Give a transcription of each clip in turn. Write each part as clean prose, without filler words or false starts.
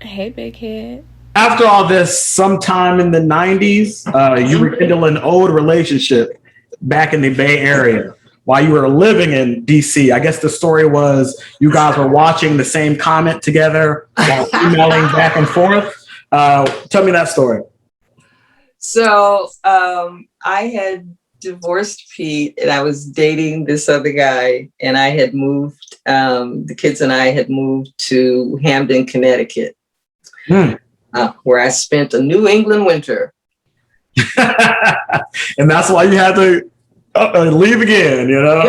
Hey, big head. After all this, sometime in the 90s, you rekindle an old relationship back in the Bay Area while you were living in DC. I guess the story was you guys were watching the same comment together while emailing back and forth. Tell me that story. So I had divorced Pete and I was dating this other guy, and I had moved, the kids and I had moved to Hamden, Connecticut, where I spent a New England winter. And that's why you had to leave again, you know?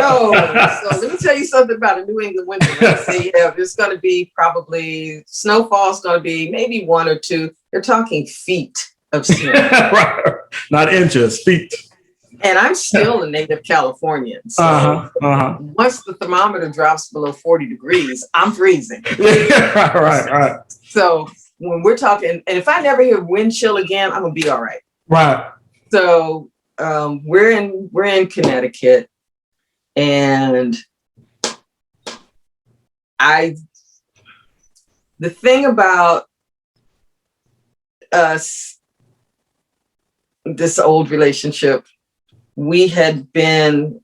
So let me tell you something about a New England winter. Let's say it's going to be probably, snowfall's going to be maybe 1 or 2. They're talking feet of snow. Not inches, feet. And I'm still a native Californian. So once the thermometer drops below 40 degrees, I'm freezing. Right. So when we're talking, and if I never hear wind chill again, I'm gonna be all right. Right. So we're in Connecticut, and the thing about us, this old relationship, we had been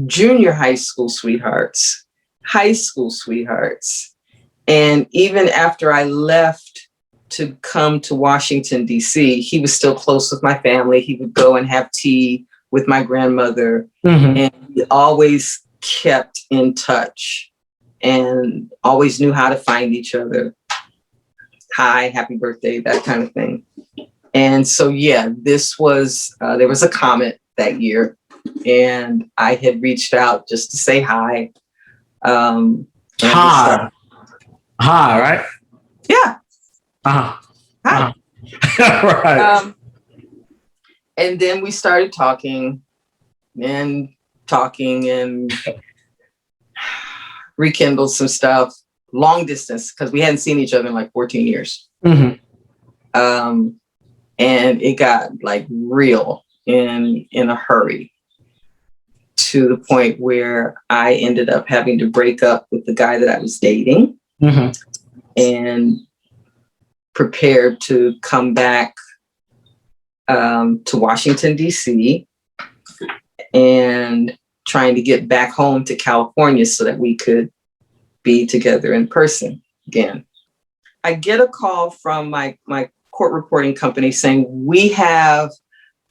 junior high school sweethearts, and even after I left to come to Washington, D.C., he was still close with my family. He would go and have tea with my grandmother, and we always kept in touch and always knew how to find each other. Hi, happy birthday, that kind of thing. And so, this was, there was a comet that year, and I had reached out just to say hi. Hi, right? Yeah. Hi. Right. And then we started talking and rekindled some stuff, long distance, because we hadn't seen each other in like 14 years. And it got like real in a hurry, to the point where I ended up having to break up with the guy that I was dating, and prepared to come back to Washington, D.C., and trying to get back home to California so that we could be together in person again. I get a call from my court reporting company saying, we have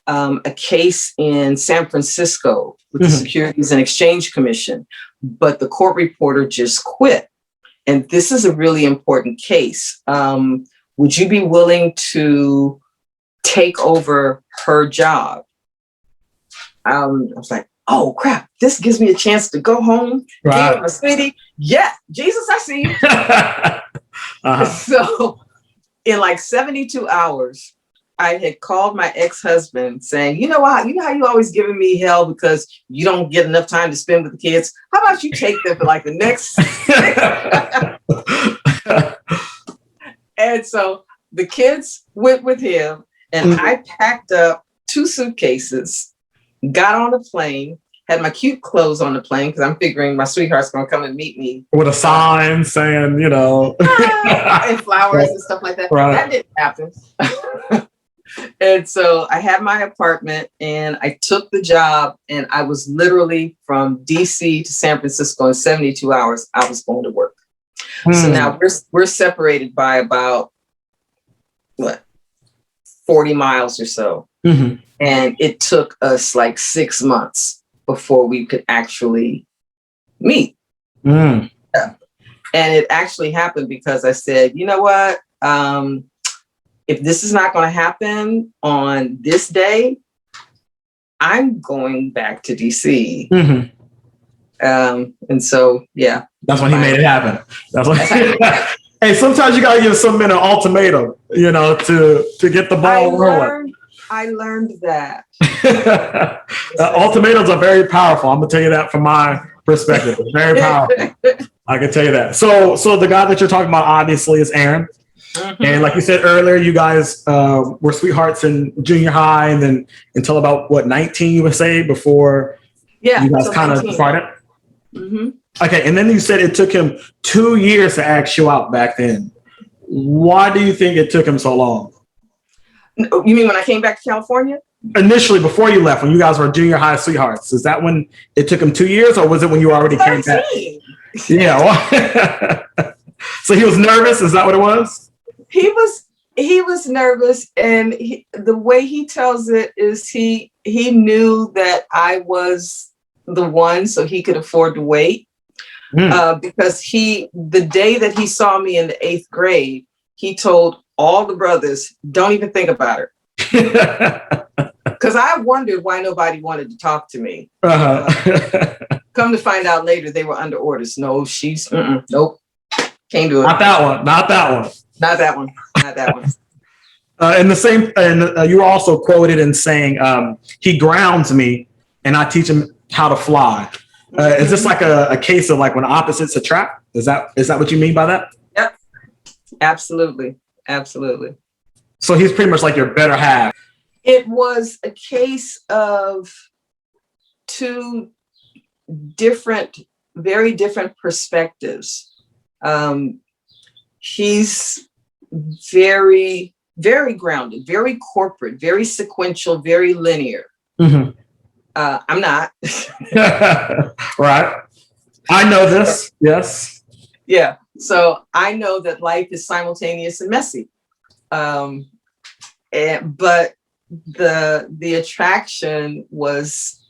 a case in San Francisco with the Securities and Exchange Commission, but the court reporter just quit. And this is a really important case. Would you be willing to take over her job? I was like, oh crap, this gives me a chance to go home, get my city. Yeah, Jesus, I see you. So in like 72 hours, I had called my ex-husband saying, you know how you always giving me hell because you don't get enough time to spend with the kids? How about you take them for like the next? And so the kids went with him, and I packed up 2 suitcases, got on a plane, had my cute clothes on the plane because I'm figuring my sweetheart's going to come and meet me. With a sign saying, and flowers and stuff like that. Right. That didn't happen. And so I had my apartment, and I took the job, and I was literally from DC to San Francisco in 72 hours. I was going to work. So now we're separated by about 40 miles or so. And it took us like 6 months before we could actually meet. Yeah. And it actually happened because I said, you know what? If this is not going to happen on this day, I'm going back to DC. And so, yeah. That's when he made it happen. Hey, sometimes you got to give some men an ultimatum, to get the ball rolling. I learned that. Ultimatums are very powerful. I'm going to tell you that from my perspective. Very powerful. I can tell you that. So the guy that you're talking about obviously is Aaron. And like you said earlier, you guys were sweethearts in junior high, and then until about 19, you would say, before you guys kind of started? Mm-hmm. Okay, and then you said it took him 2 years to ask you out back then. Why do you think it took him so long? You mean when I came back to California? Initially, before you left, when you guys were junior high sweethearts, is that when it took him 2 years, or was it when you already came back? Yeah. Well, so he was nervous. Is that what it was? He was nervous, and the way he tells it is he knew that I was the one, so he could afford to wait. Because the day that he saw me in the 8th grade, he told all the brothers, "Don't even think about her." Because I wondered why nobody wanted to talk to me. Come to find out later, they were under orders. No, she's nope, can't do it. Not that one. Not that one. Not that one. Not that one. And the same, and you were also quoted in saying, "He grounds me, and I teach him how to fly." Is this like a case of like when opposites attract? Is that what you mean by that? Yep. Absolutely. Absolutely. So he's pretty much like your better half. It was a case of two very different perspectives. He's very, very grounded, very corporate, very sequential, very linear. Mm-hmm. I'm not. Right. I know this. Yes. Yeah. So I know that life is simultaneous and messy. But the attraction was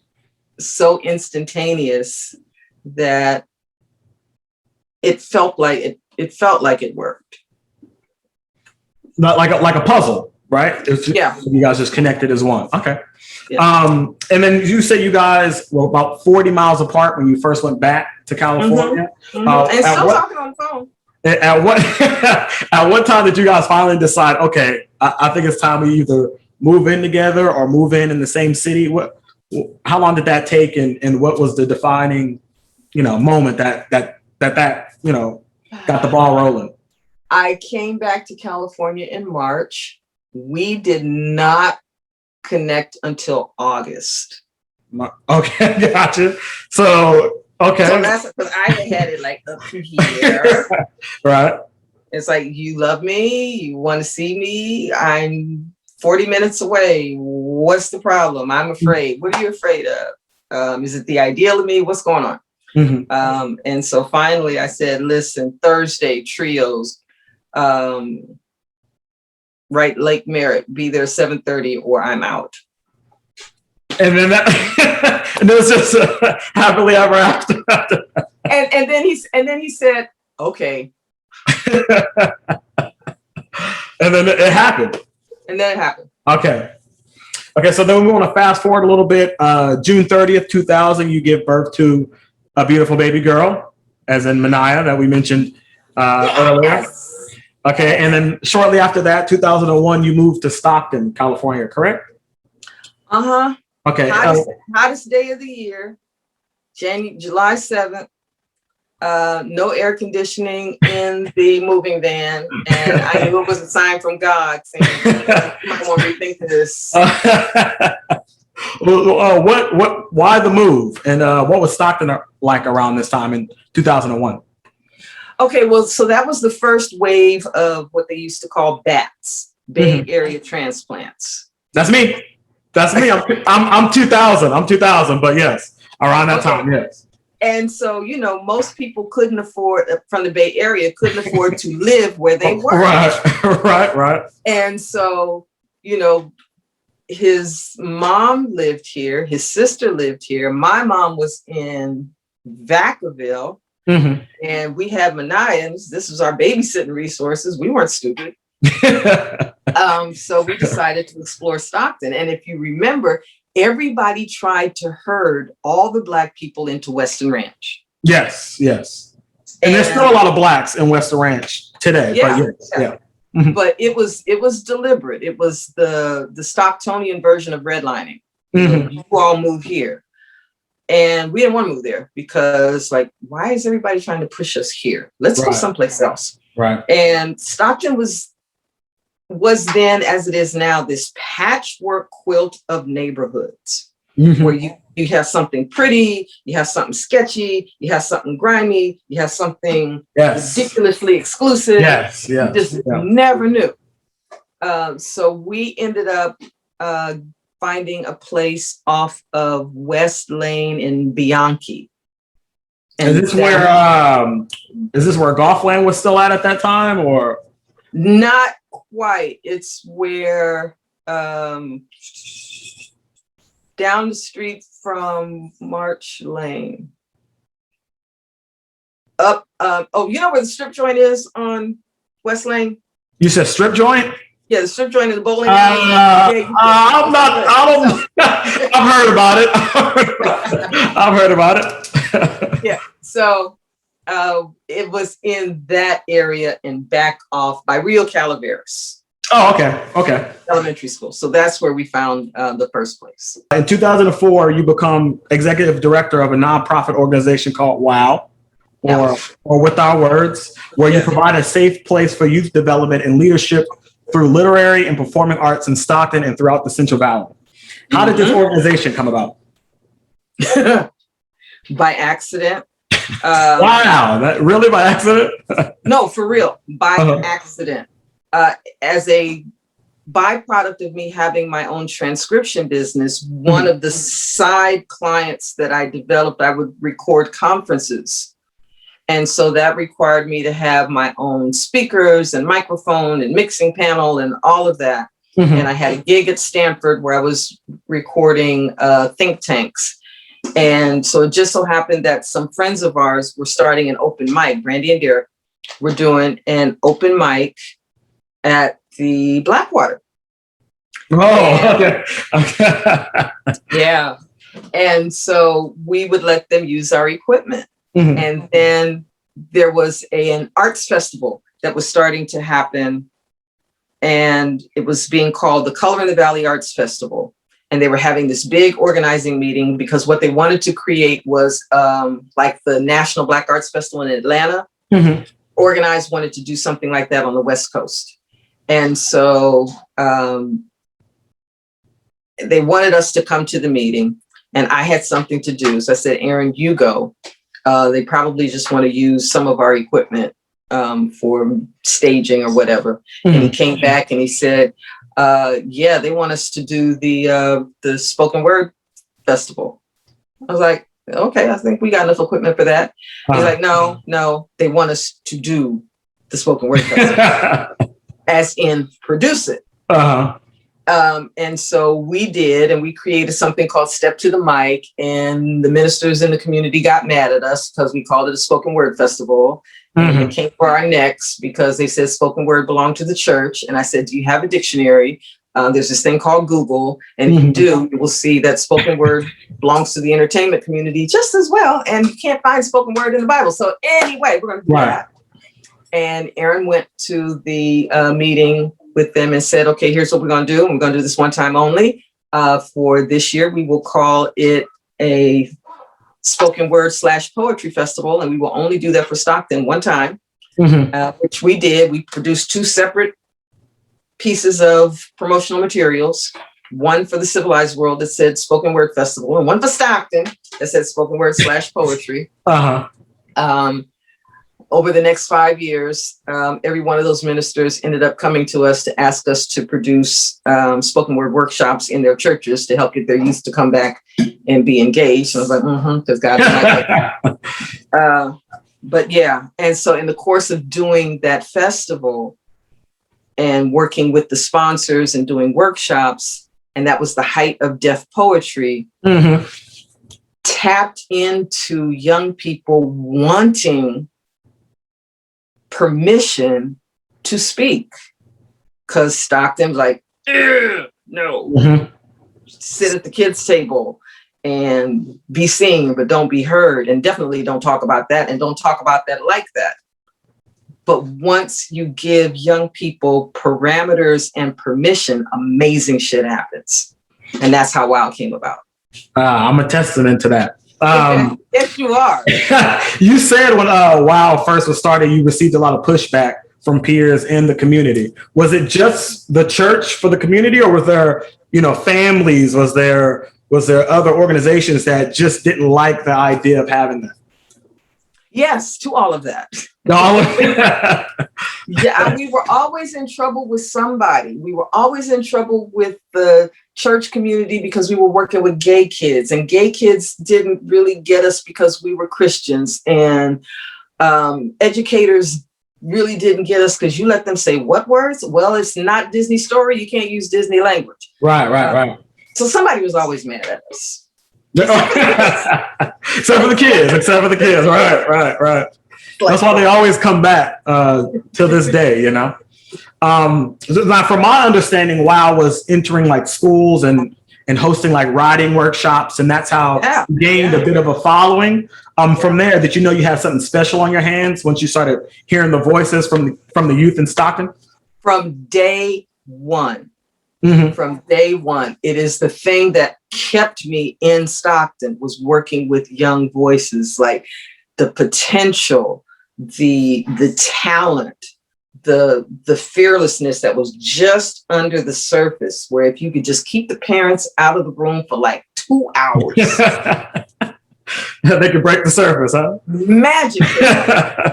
so instantaneous that it felt like it worked. Not like a puzzle, right? Yeah. You guys just connected as one. Okay. Yeah. And then you said you guys were about 40 miles apart when you first went back to California. Mm-hmm. And still talking on the phone. At what time did you guys finally decide, okay, I think it's time we either move in together or move in the same city? How long did that take, and what was the defining, moment that got the ball rolling? I came back to California in March. We did not connect until August. Okay, gotcha. So, okay. So that's because I had it like up to here. Right. It's like, you love me, you want to see me, I'm 40 minutes away. What's the problem? I'm afraid. What are you afraid of? Is it the ideal of me? What's going on? Mm-hmm. And so finally I said, listen, Thursday, trios, right, Lake Merritt, be there 7:30 or I'm out. And then and it was just happily ever after. and then he said, okay. And then it happened. Okay. So then we want to fast forward a little bit. June 30th, 2000, you give birth to a beautiful baby girl, as in Manaya, that we mentioned earlier. Okay, and then shortly after that, 2001, you moved to Stockton, California, correct? Uh-huh. Okay. Hottest day of the year, July 7th. No air conditioning in the moving van, and I knew it was a sign from God saying, "You might want to rethink this." Why the move, and what was Stockton like around this time in 2001? Okay, well, so that was the first wave of what they used to call BATS, Bay Area transplants. That's me. I'm 2000. I'm 2000, but yes, around that time, yes. And so, most people couldn't afford, from the Bay Area, couldn't afford to live where they were. Right. And so, his mom lived here, his sister lived here. My mom was in Vacaville, and we had Manaya, and this was our babysitting resources. We weren't stupid. So we decided to explore Stockton. And if you remember, everybody tried to herd all the Black people into Western Ranch. Yes. And there's still a lot of Blacks in Western Ranch today. Yeah, but yes, yeah. But it was deliberate. It was the Stocktonian version of redlining. You all move here. And we didn't want to move there because, why is everybody trying to push us here? Let's go someplace else. Right. And Stockton was then, as it is now, this patchwork quilt of neighborhoods. where you have something pretty, you have something sketchy, you have something grimy, you have something ridiculously exclusive. Yes, You just never knew. So we ended up finding a place off of West Lane in Bianchi. And is this where Golfland was still at that time, or? Not quite. It's where down the street from March Lane. Up, you know where the strip joint is on West Lane? You said strip joint? Yeah, the strip joint in the bowling alley. I've heard about it. I've heard about it. Yeah, so it was in that area and back off by Rio Calaveras. Oh, okay. Elementary school. So that's where we found the first place. In 2004, you become executive director of a nonprofit organization called W.O.W, or With Our Words, where you provide a safe place for youth development and leadership through literary and performing arts in Stockton and throughout the Central Valley. How did this organization come about? By accident. Wow, really by accident? No, for real, by accident. As a byproduct of me having my own transcription business, one of the side clients that I developed, I would record conferences. And so that required me to have my own speakers and microphone and mixing panel and all of that. And I had a gig at Stanford where I was recording think tanks. And so it just so happened that some friends of ours were starting an open mic. Brandy and Derek were doing an open mic at the Blackwater. Oh, okay. Yeah. And so we would let them use our equipment. And then there was an arts festival that was starting to happen. And it was being called the Color in the Valley Arts Festival. And they were having this big organizing meeting because what they wanted to create was like the National Black Arts Festival in Atlanta. Organized wanted to do something like that on the West Coast. And so they wanted us to come to the meeting and I had something to do. So I said, Aaron, you go. They probably just want to use some of our equipment for staging or whatever. And he came back and he said, yeah, they want us to do the spoken word festival. I was like, okay, I think we got enough equipment for that. He's like, no, they want us to do the spoken word festival, as in produce it. And so we did, and we created something called Step to the Mic, and the ministers in the community got mad at us because we called it a spoken word festival. And they came for our necks because they said spoken word belonged to the church. And I said, do you have a dictionary? There's this thing called Google, and if you do, you will see that spoken word belongs to the entertainment community just as well. And you can't find spoken word in the Bible. So anyway, we're going to do that. And Aaron went to the meeting with them and said, okay, here's what we're going to do. We're going to do this one time only. For this year, we will call it a spoken word / poetry festival. And we will only do that for Stockton one time, which we did. We produced 2 separate pieces of promotional materials, one for the civilized world that said spoken word festival, and one for Stockton that said spoken word / poetry. Over the next 5 years, every one of those ministers ended up coming to us to ask us to produce spoken word workshops in their churches to help get their youth to come back and be engaged. And I was like, because God is like but yeah. And so in the course of doing that festival and working with the sponsors and doing workshops, and that was the height of deaf poetry, tapped into young people wanting permission to speak, because Stockton's like, no, sit at the kids' table and be seen, but don't be heard, and definitely don't talk about that, and don't talk about that like that. But once you give young people parameters and permission, amazing shit happens, and that's how WOW came about. I'm a testament to that. Yes, you are. You said when WOW first was started, you received a lot of pushback from peers in the community. Was it just the church for the community, or was there, families? Was there was there other organizations that just didn't like the idea of having that? Yes, to all of that. No. Yeah, we were always in trouble with somebody. We were always in trouble with the church community because we were working with gay kids, and gay kids didn't really get us because we were Christians, and educators really didn't get us because you let them say what words? Well, it's not Disney story. You can't use Disney language. Right. So somebody was always mad at us. Except for the kids. Right. That's why they always come back to this day, you know. Now, from my understanding, WOW was entering like schools and hosting like writing workshops, and that's how you gained a bit of a following. From there, did you know you had something special on your hands once you started hearing the voices from the youth in Stockton? From day one. Mm-hmm. From day one, it is the thing that kept me in Stockton, was working with young voices, like the potential, the talent, the fearlessness that was just under the surface, where if you could just keep the parents out of the room for like 2 hours. They could break the surface, huh? Magic.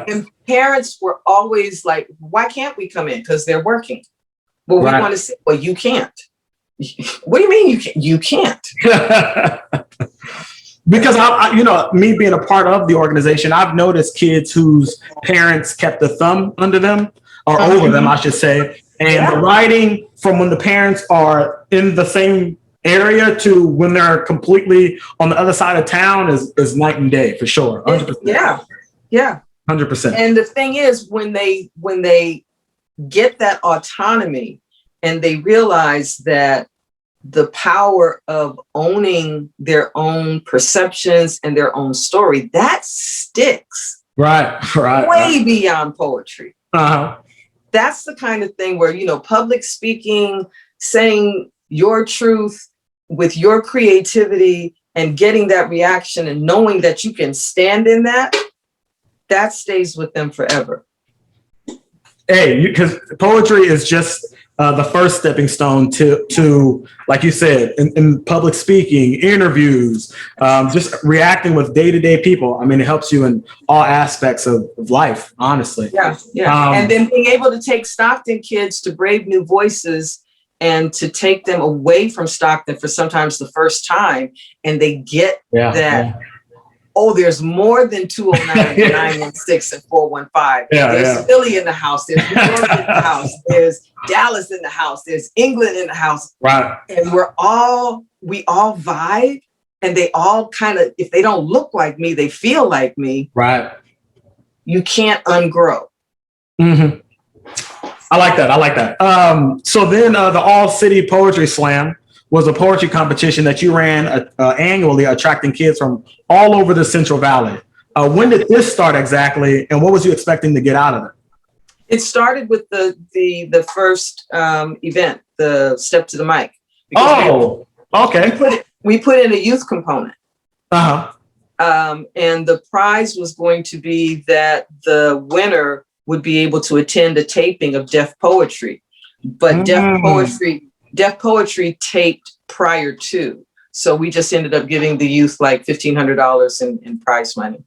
And parents were always like, why can't we come in? Because they're working. Well, we want to say, well, you can't. What do you mean you can't? Because I, you know, me being a part of the organization, I've noticed kids whose parents kept the thumb under them, or over them, I should say. And the writing from when the parents are in the same area to when they're completely on the other side of town is night and day, for sure. 100%. Yeah. 100%. And the thing is, when they get that autonomy and they realize that the power of owning their own perceptions and their own story, that sticks way beyond poetry. That's the kind of thing where, you know, public speaking, saying your truth with your creativity and getting that reaction and knowing that you can stand in that stays with them forever. Hey, because poetry is just the first stepping stone to like you said, in public speaking, interviews, just reacting with day-to-day people. I mean, it helps you in all aspects of life, honestly. Yeah. And then being able to take Stockton kids to Brave New Voices and to take them away from Stockton for sometimes the first time, and they get oh, there's more than 209, 916, and 415. There's Philly in the house. There's New York in the house. There's Dallas in the house. There's England in the house. Right. And we all vibe, and they all kind of, if they don't look like me, they feel like me. Right. You can't ungrow. Mm-hmm. I like that. So then the All City Poetry Slam was a poetry competition that you ran annually, attracting kids from all over the Central Valley. When did this start exactly, and what was you expecting to get out of it? It started with the first event, the Step to the Mic. Oh, okay. We put in a youth component. Uh-huh. And the prize was going to be that the winner would be able to attend a taping of Deaf Poetry, but Deaf Poetry taped prior to. So we just ended up giving the youth like $1,500 in prize money.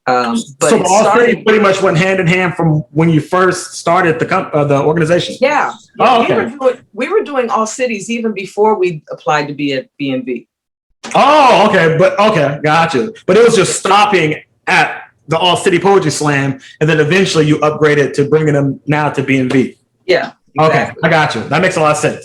But so All City pretty much went hand in hand from when you first started the organization. Yeah. Oh, okay. We were doing All Cities even before we applied to be at B&B. Oh, okay. Gotcha. But it was just stopping at the All City Poetry Slam, and then eventually you upgraded to bringing them now to B&B. Yeah. Exactly. Okay, I got you. That makes a lot of sense.